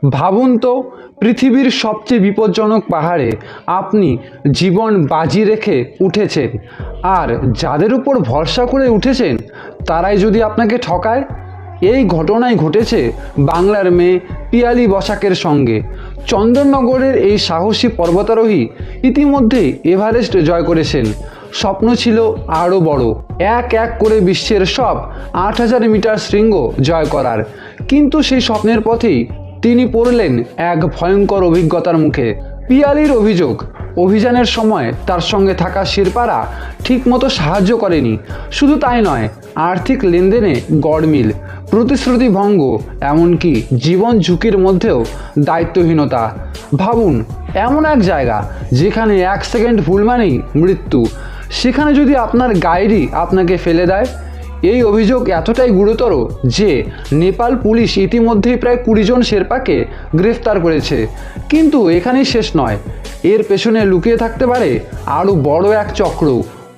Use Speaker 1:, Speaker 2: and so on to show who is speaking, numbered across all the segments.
Speaker 1: ভাবুন তো, পৃথিবীর সবচেয়ে বিপজ্জনক পাহাড়ে আপনি জীবন বাজি রেখে উঠেছেন, আর যাদের উপর ভরসা করে উঠেছেন তারাই যদি আপনাকে ঠকায়। এই ঘটনাই ঘটেছে বাংলার মেয়ে পিয়ালি বসাকের সঙ্গে। চন্দননগরের এই সাহসী পর্বতারোহী ইতিমধ্যেই এভারেস্ট জয় করেছেন। স্বপ্ন ছিল আরও বড়, এক এক করে বিশ্বের সব ৮,০০০ মিটার শৃঙ্গ জয় করার। কিন্তু সেই স্বপ্নের পথেই তিনি পড়লেন এক ভয়ঙ্কর অভিজ্ঞতার মুখে। পিয়ালির অভিযোগ, অভিযানের সময় তার সঙ্গে থাকা শেরপারা ঠিকমতো সাহায্য করেনি। শুধু তাই নয়, আর্থিক লেনদেনে গড়মিল, প্রতিশ্রুতি ভঙ্গ, এমনকি জীবন ঝুঁকির মধ্যেও দায়িত্বহীনতা। ভাবুন, এমন এক জায়গা যেখানে ১ সেকেন্ড ভুল মানেই মৃত্যু, সেখানে যদি আপনার গাইডই আপনাকে ফেলে দেয়। এই অভিযোগ এতটাই গুরুতর যে নেপাল পুলিশ ইতিমধ্যেই প্রায় ২০ জন শেরপাকে গ্রেফতার করেছে। কিন্তু এখানেই শেষ নয়, এর পেছনে লুকিয়ে থাকতে পারে আরও বড় এক চক্র।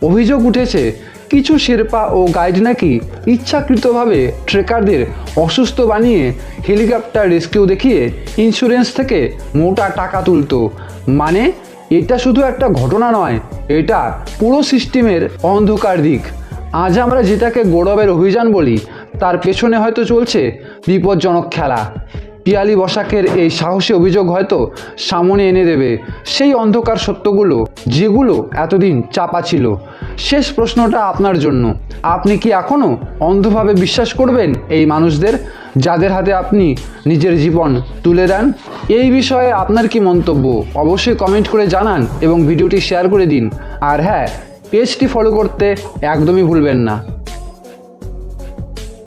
Speaker 1: অভিযোগ উঠেছে কিছু শেরপা ও গাইড নাকি ইচ্ছাকৃতভাবে ট্রেকারদের অসুস্থ বানিয়ে হেলিকপ্টার রেস্কিউ দেখিয়ে ইন্স্যুরেন্স থেকে মোটা টাকা তুলত। মানে, এটা শুধু একটা ঘটনা নয়, এটা পুরো সিস্টেমের অন্ধকার দিক। আজ আমরা যেটাকে গৌরবের অভিযান বলি, তার পেছনে হয়তো চলছে বিপজ্জনক খেলা। পিয়ালি বসাকের এই সাহসী অভিযোগ হয়তো সামনে এনে দেবে সেই অন্ধকার সত্যগুলো যেগুলো এতদিন চাপা ছিল। শেষ প্রশ্নটা আপনার জন্য, আপনি কি এখনও অন্ধভাবে বিশ্বাস করবেন এই মানুষদের যাদের হাতে আপনি নিজের জীবন তুলে দেন? এই বিষয়ে আপনার কি মন্তব্য অবশ্যই কমেন্ট করে জানান এবং ভিডিওটি শেয়ার করে দিন। আর হ্যাঁ, পেজটি ফলো করতে একদমই ভুলবেন না।